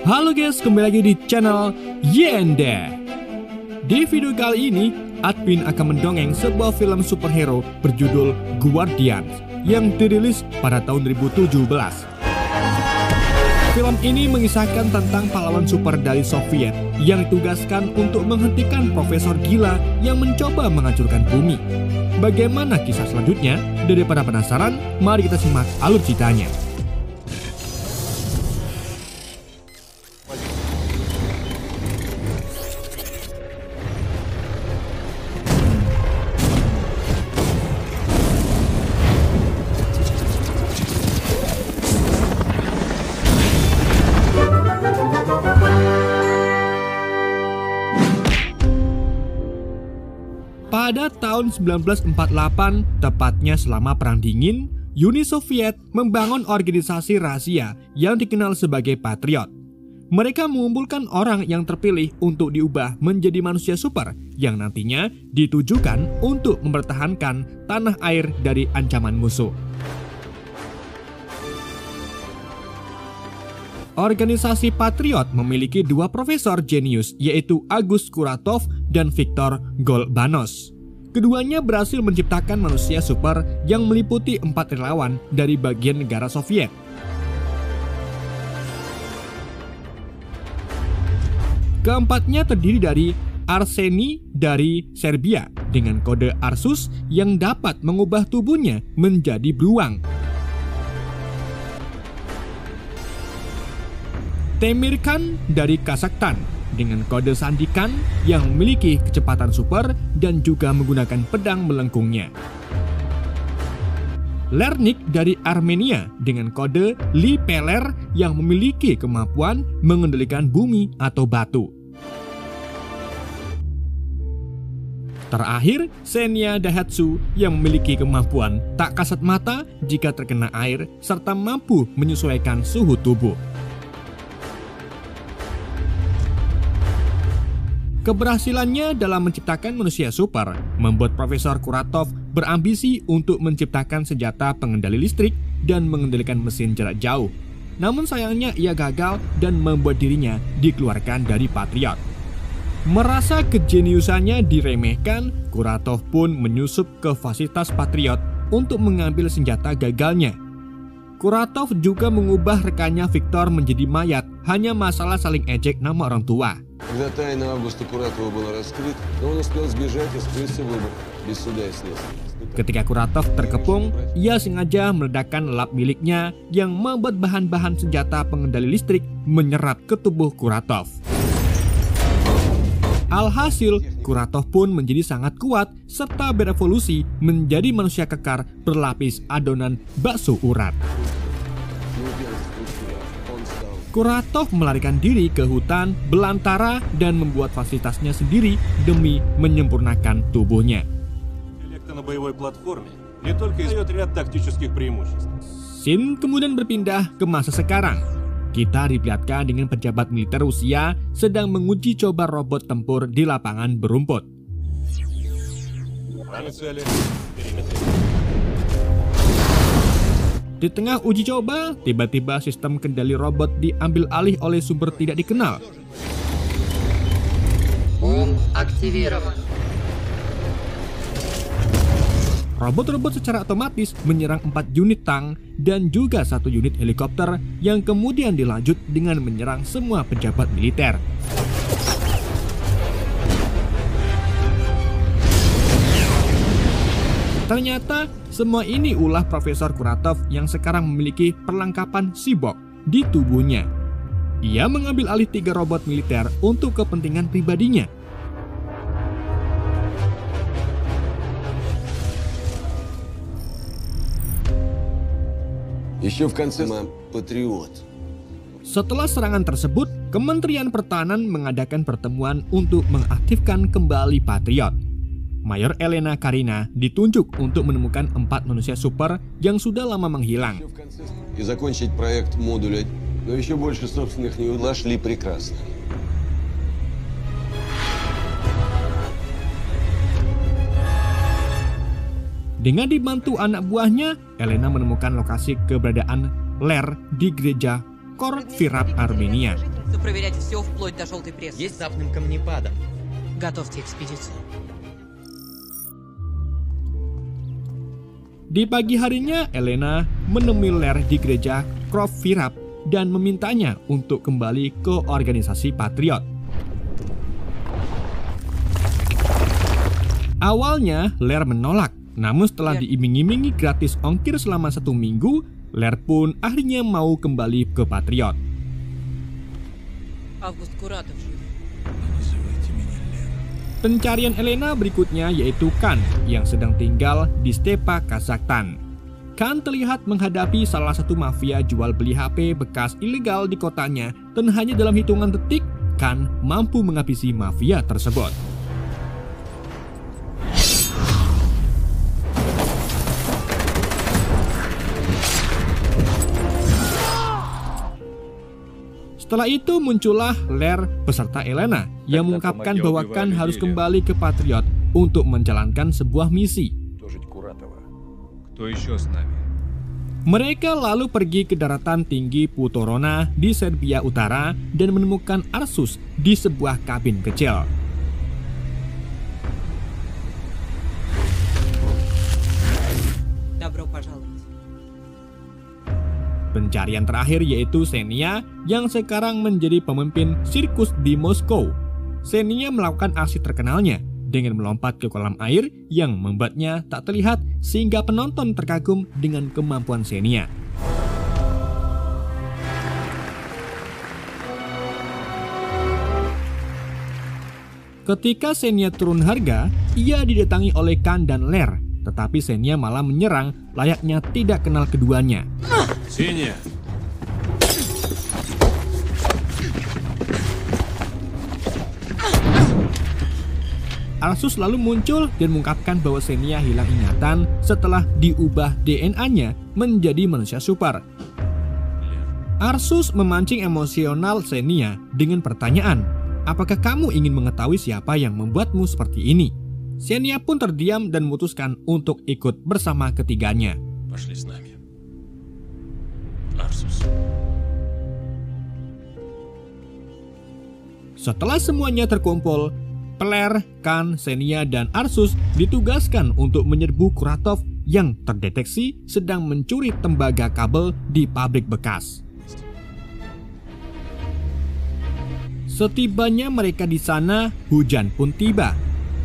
Halo guys, kembali lagi di channel Yende. Di video kali ini, Admin akan mendongeng sebuah film superhero berjudul Guardians yang dirilis pada tahun 2017. Film ini mengisahkan tentang pahlawan super dari Soviet yang ditugaskan untuk menghentikan profesor gila yang mencoba menghancurkan bumi. Bagaimana kisah selanjutnya? Daripada penasaran, mari kita simak alur ceritanya. Pada tahun 1948, tepatnya selama Perang Dingin, Uni Soviet membangun organisasi rahasia yang dikenal sebagai Patriot. Mereka mengumpulkan orang yang terpilih untuk diubah menjadi manusia super yang nantinya ditujukan untuk mempertahankan tanah air dari ancaman musuh. Organisasi Patriot memiliki dua profesor jenius, yaitu August Kuratov dan Viktor Golbanos. Keduanya berhasil menciptakan manusia super yang meliputi 4 relawan dari bagian negara Soviet. Keempatnya terdiri dari Arseny dari Serbia dengan kode Arsus yang dapat mengubah tubuhnya menjadi beruang. Temirkan dari Kazakhstan dengan kode Sandikan yang memiliki kecepatan super dan juga menggunakan pedang melengkungnya. Lernik dari Armenia dengan kode Lipeler yang memiliki kemampuan mengendalikan bumi atau batu. Terakhir, Senya Daihatsu yang memiliki kemampuan tak kasat mata jika terkena air serta mampu menyesuaikan suhu tubuh. Keberhasilannya dalam menciptakan manusia super membuat Profesor Kuratov berambisi untuk menciptakan senjata pengendali listrik dan mengendalikan mesin jarak jauh. Namun sayangnya ia gagal dan membuat dirinya dikeluarkan dari Patriot. Merasa kejeniusannya diremehkan, Kuratov pun menyusup ke fasilitas Patriot untuk mengambil senjata gagalnya. Kuratov juga mengubah rekannya Viktor menjadi mayat, hanya masalah saling ejek nama orang tua. Когда тайна Августа Куратова была раскрыта, он успел сбежать и скрыться в Лубок без суда и следствия. Ketika Kuratov terkepung, ia sengaja meledakkan lab miliknya yang membuat bahan-bahan senjata pengendali listrik menyerap ke tubuh Kuratov. Alhasil, Kuratov pun menjadi sangat kuat serta berevolusi menjadi manusia kekar berlapis adonan bakso urat. Kuratov melarikan diri ke hutan belantara dan membuat fasilitasnya sendiri demi menyempurnakan tubuhnya. Scene kemudian berpindah ke masa sekarang. Kita diperlihatkan dengan pejabat militer Rusia sedang menguji coba robot tempur di lapangan berumput. Di tengah uji coba, tiba-tiba sistem kendali robot diambil alih oleh sumber tidak dikenal. Robot-robot secara otomatis menyerang 4 unit tank dan juga 1 unit helikopter yang kemudian dilanjut dengan menyerang semua pejabat militer. Ternyata semua ini ulah Profesor Kuratov yang sekarang memiliki perlengkapan cyborg di tubuhnya. Ia mengambil alih 3 robot militer untuk kepentingan pribadinya. Setelah serangan tersebut, Kementerian Pertahanan mengadakan pertemuan untuk mengaktifkan kembali Patriot. Mayor Elena Karina ditunjuk untuk menemukan 4 manusia super yang sudah lama menghilang. Dengan dibantu anak buahnya, Elena menemukan lokasi keberadaan Ler di gereja Korvirat Armenia. что проверять все вплоть до желтой прессы. Есть запным камнепадом. Готовьте экспедицию. Di pagi harinya, Elena menemui Ler di gereja Krofvirap dan memintanya untuk kembali ke organisasi Patriot. Awalnya, Ler menolak, namun setelah diiming-imingi gratis ongkir selama 1 minggu, Ler pun akhirnya mau kembali ke Patriot. Август Куратов жив. Pencarian Elena berikutnya yaitu Kan yang sedang tinggal di Stepa, Kazakhstan. Kan terlihat menghadapi salah satu mafia jual beli HP bekas ilegal di kotanya dan hanya dalam hitungan detik, Kan mampu menghabisi mafia tersebut. Setelah itu muncullah Ler beserta Elena yang mengungkapkan bahwa Kan harus kembali ke Patriot untuk menjalankan sebuah misi. Mereka lalu pergi ke daratan tinggi Putorona di Serbia Utara dan menemukan Arsus di sebuah kabin kecil. Добро пожаловать. Pencarian terakhir yaitu Xenia yang sekarang menjadi pemimpin sirkus di Moskow. Xenia melakukan aksi terkenalnya dengan melompat ke kolam air yang membuatnya tak terlihat sehingga penonton terkagum dengan kemampuan Xenia. Ketika Xenia turun harga, ia didatangi oleh Kan dan Ler, tetapi Xenia malah menyerang layaknya tidak kenal keduanya. Xenia. Arsus lalu muncul dan mengungkapkan bahwa Xenia hilang ingatan setelah diubah DNA-nya menjadi manusia super. Arsus memancing emosional Xenia dengan pertanyaan, "Apakah kamu ingin mengetahui siapa yang membuatmu seperti ini?" Xenia pun terdiam dan memutuskan untuk ikut bersama ketiganya. Пошли с нами. Арсус. Setelah semuanya terkumpul, Peler, Kan, Xenia, dan Arsus ditugaskan untuk menyerbu Kuratov yang terdeteksi sedang mencuri tembaga kabel di pabrik bekas. Setibanya mereka di sana, hujan pun tiba.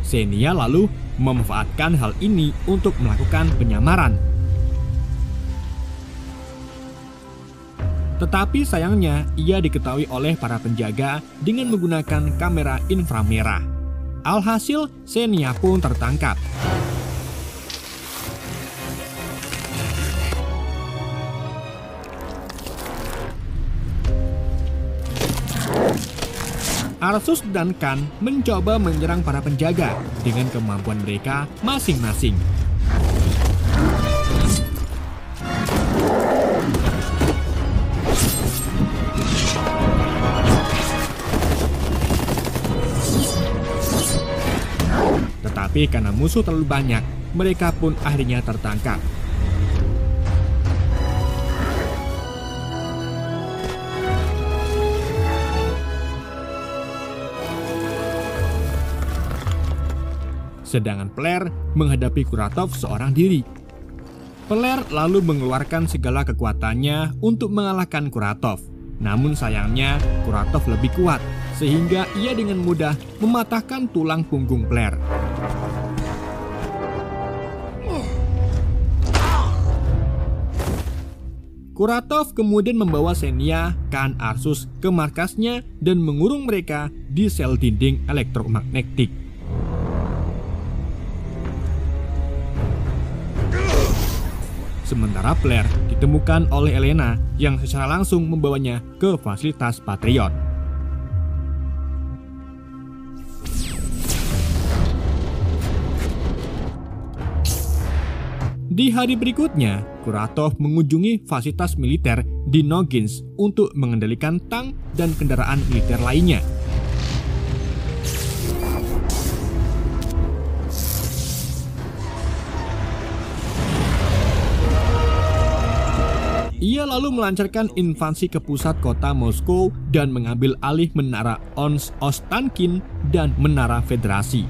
Xenia lalu memanfaatkan hal ini untuk melakukan penyamaran. Tetapi sayangnya, ia diketahui oleh para penjaga dengan menggunakan kamera inframerah. Alhasil, Xenia pun tertangkap. Arsus dan Kan mencoba menyerang para penjaga dengan kemampuan mereka masing-masing. Tetapi karena musuh terlalu banyak, mereka pun akhirnya tertangkap. Sedangkan Peler menghadapi Kuratov seorang diri. Peler lalu mengeluarkan segala kekuatannya untuk mengalahkan Kuratov. Namun sayangnya Kuratov lebih kuat, sehingga ia dengan mudah mematahkan tulang punggung Peler. Kuratov kemudian membawa Xenia, Kan, Arsus ke markasnya dan mengurung mereka di sel dinding elektromagnetik. Sementara Peler ditemukan oleh Elena yang secara langsung membawanya ke fasilitas Patriot. Di hari berikutnya, Kuratov mengunjungi fasilitas militer di Nogins untuk mengendalikan tank dan kendaraan militer lainnya. Ia lalu melancarkan invasi ke pusat kota Moskow dan mengambil alih menara Ostankin dan menara Federasi.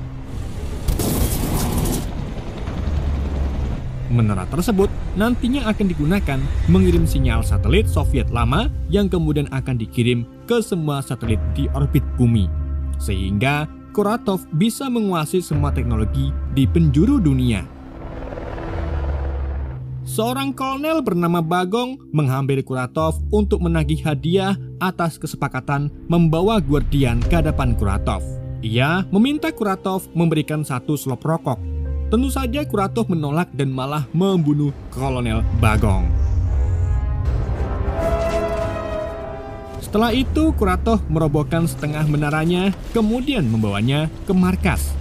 Menara tersebut nantinya akan digunakan mengirim sinyal satelit Soviet lama yang kemudian akan dikirim ke semua satelit di orbit bumi. Sehingga Kuratov bisa menguasai semua teknologi di penjuru dunia. Seorang kolonel bernama Bagong menghampiri Kuratov untuk menagih hadiah atas kesepakatan membawa Guardian ke hadapan Kuratov. Ia meminta Kuratov memberikan satu selop rokok. Tentu saja Kuratov menolak dan malah membunuh Kolonel Bagong. Setelah itu Kuratov merobohkan setengah menaranya, kemudian membawanya ke markas.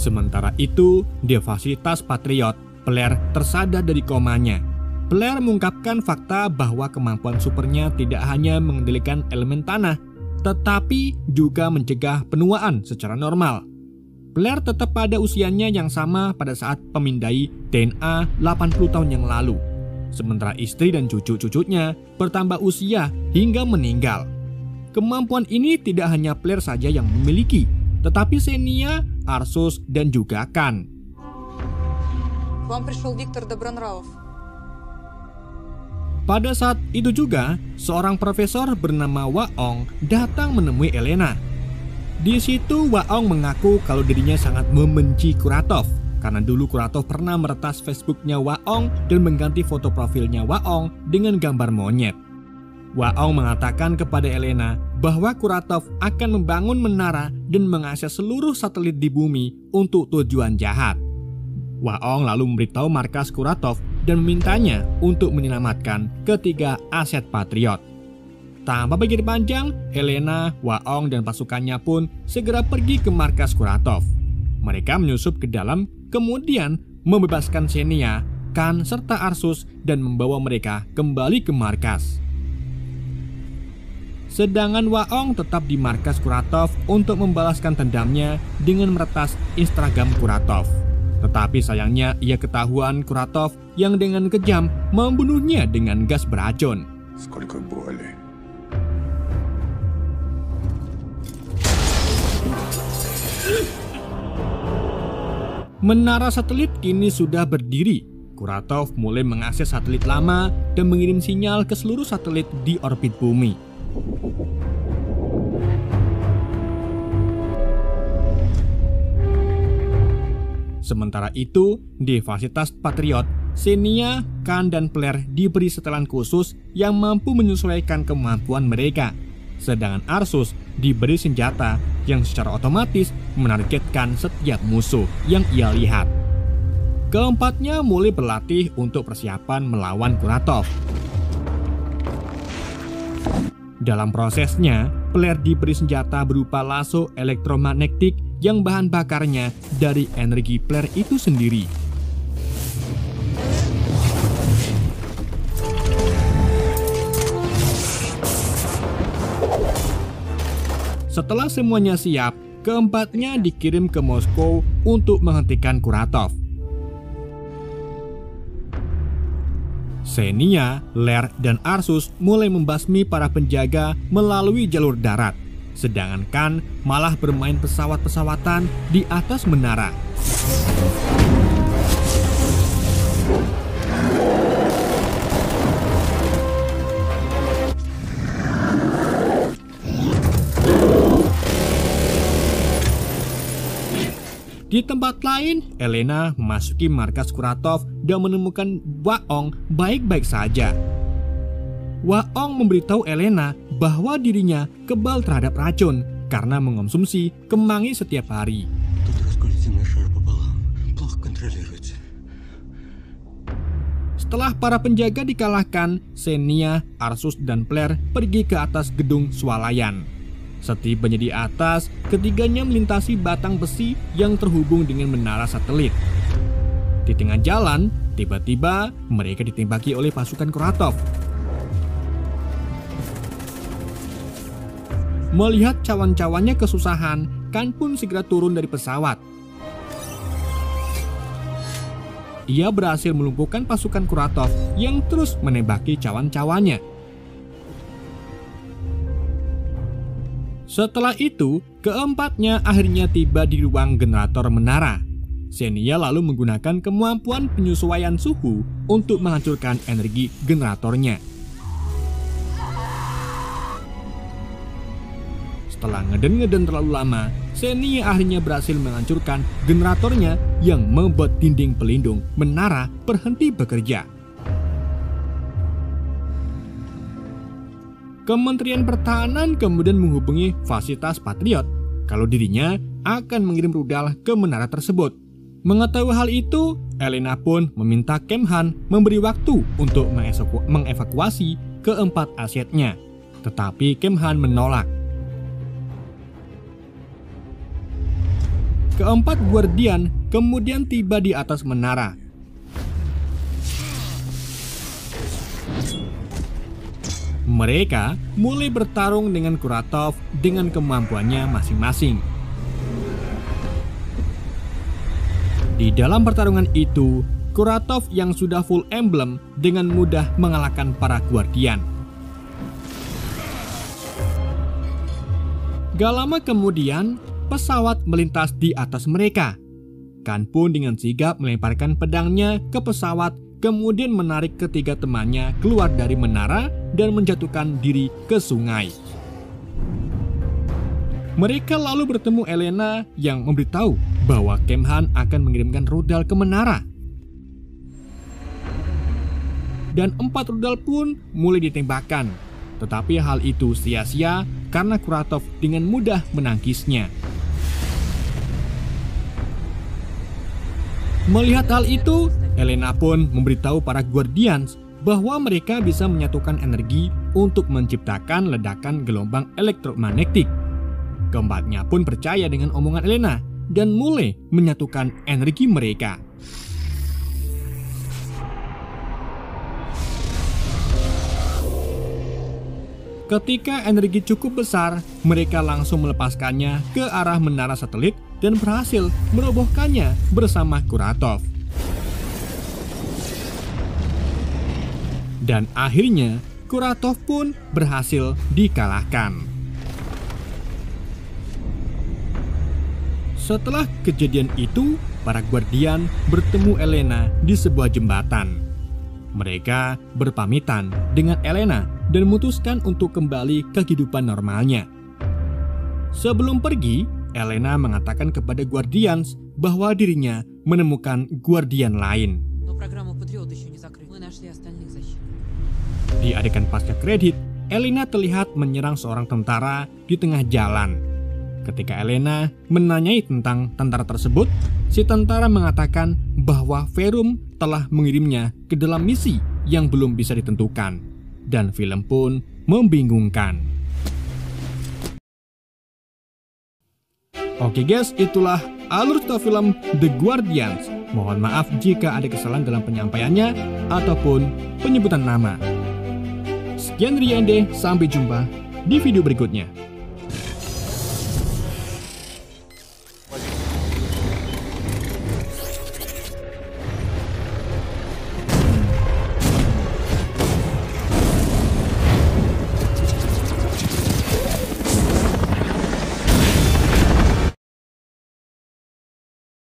Sementara itu, di fasilitas Patriot, Blair tersadar dari komanya. Blair mengungkapkan fakta bahwa kemampuan supernya tidak hanya mengendalikan elemen tanah, tetapi juga mencegah penuaan secara normal. Blair tetap pada usianya yang sama pada saat pemindai DNA 80 tahun yang lalu. Sementara istri dan cucu-cucunya bertambah usia hingga meninggal. Kemampuan ini tidak hanya Blair saja yang memiliki, tetapi Xenia, Arsus, dan juga Khan. К вам пришел Виктор Добронравов. Pada saat itu juga, seorang profesor bernama Waong datang menemui Elena. Di situ Waong mengaku kalau dirinya sangat membenci Kuratov, karena dulu Kuratov pernah meretas Facebooknya Waong dan mengganti foto profilnya Waong dengan gambar monyet. Waong mengatakan kepada Elena bahwa Kuratov akan membangun menara dan mengakses seluruh satelit di bumi untuk tujuan jahat. Waong lalu memberitahu markas Kuratov dan memintanya untuk menyelamatkan ketiga aset Patriot. Tanpa pikir panjang, Elena, Waong, dan pasukannya pun segera pergi ke markas Kuratov. Mereka menyusup ke dalam, kemudian membebaskan Xenia, Khan, serta Arsus dan membawa mereka kembali ke markas. Sedangkan Waong tetap di markas Kuratov untuk membalaskan dendamnya dengan meretas Instagram Kuratov. Tetapi sayangnya ia ketahuan Kuratov yang dengan kejam membunuhnya dengan gas beracun. Сколько боли. Menara satelit kini sudah berdiri. Kuratov mulai mengakses satelit lama dan mengirim sinyal ke seluruh satelit di orbit bumi. Sementara itu, di fasilitas Patriot, Xenia, Khan, dan Blair diberi setelan khusus yang mampu menyesuaikan kemampuan mereka. Sedangkan Arsus diberi senjata yang secara otomatis menargetkan setiap musuh yang ia lihat. Keempatnya mulai berlatih untuk persiapan melawan Kuratov. Dalam prosesnya, Blair diberi senjata berupa lasso elektromagnetik yang bahan bakarnya dari energi Blair itu sendiri. Setelah semuanya siap, keempatnya dikirim ke Moskow untuk menghentikan Kuratov. Xenia, Blair, dan Arsus mulai membasmi para penjaga melalui jalur darat. Sedangkan Khan malah bermain pesawat-pesawatan di atas menara. Di tempat lain, Elena memasuki markas Kuratov dan menemukan Waong baik-baik saja. Waong memberitahu Elena bahwa dirinya kebal terhadap racun karena mengonsumsi kemangi setiap hari. Setelah para penjaga dikalahkan, Xenia, Arsus, dan Blair pergi ke atas gedung swalayan. Setibanya di atas, ketiganya melintasi batang besi yang terhubung dengan menara satelit. Di tengah jalan, tiba-tiba mereka ditembaki oleh pasukan Kuratov. Melihat cawan-cawannya kesusahan, Khan pun segera turun dari pesawat. Ia berhasil melumpuhkan pasukan Kuratov yang terus menembaki cawan-cawannya. Setelah itu, keempatnya akhirnya tiba di ruang generator menara. Xenia lalu menggunakan kemampuan penyesuaian suhu untuk menghancurkan energi generatornya. Setelah ngeden-ngeden terlalu lama, Xenia akhirnya berhasil menghancurkan generatornya yang membuat dinding pelindung menara berhenti bekerja. Kementerian Pertahanan kemudian menghubungi fasilitas Patriot kalau dirinya akan mengirim rudal ke menara tersebut. Mengetahui hal itu, Elena pun meminta Kemhan memberi waktu untuk mengevakuasi keempat asetnya. Tetapi Kemhan menolak. Keempat Guardian kemudian tiba di atas menara. Mereka mulai bertarung dengan Kuratov dengan kemampuannya masing-masing. Di dalam pertarungan itu, Kuratov yang sudah full emblem dengan mudah mengalahkan para Guardian. Gak lama kemudian, pesawat melintas di atas mereka. Khan pun dengan sigap melemparkan pedangnya ke pesawat, kemudian menarik ketiga temannya keluar dari menara dan menjatuhkan diri ke sungai. Mereka lalu bertemu Elena yang memberitahu bahwa Kemhan akan mengirimkan rudal ke menara. Dan 4 rudal pun mulai ditembakkan. Tetapi hal itu sia-sia karena Kuratov dengan mudah menangkisnya. Melihat hal itu, Elena pun memberitahu para Guardians bahwa mereka bisa menyatukan energi untuk menciptakan ledakan gelombang elektromagnetik. Keempatnya pun percaya dengan omongan Elena dan mulai menyatukan energi mereka. Ketika energi cukup besar, mereka langsung melepaskannya ke arah menara satelit dan berhasil merobohkannya bersama Kuratov. Dan akhirnya, Kuratov pun berhasil dikalahkan. Setelah kejadian itu, para Guardian bertemu Elena di sebuah jembatan. Mereka berpamitan dengan Elena dan memutuskan untuk kembali ke kehidupan normalnya. Sebelum pergi, Elena mengatakan kepada Guardians bahwa dirinya menemukan Guardian lain. Di adegan pasca kredit, Elena terlihat menyerang seorang tentara di tengah jalan. Ketika Elena menanyai tentang tentara tersebut, si tentara mengatakan bahwa Verum telah mengirimnya ke dalam misi yang belum bisa ditentukan. Dan film pun membingungkan. Oke guys, itulah alur cerita film The Guardians. Mohon maaf jika ada kesalahan dalam penyampaiannya ataupun penyebutan nama. Sekian dari Ende, sampai jumpa di video berikutnya.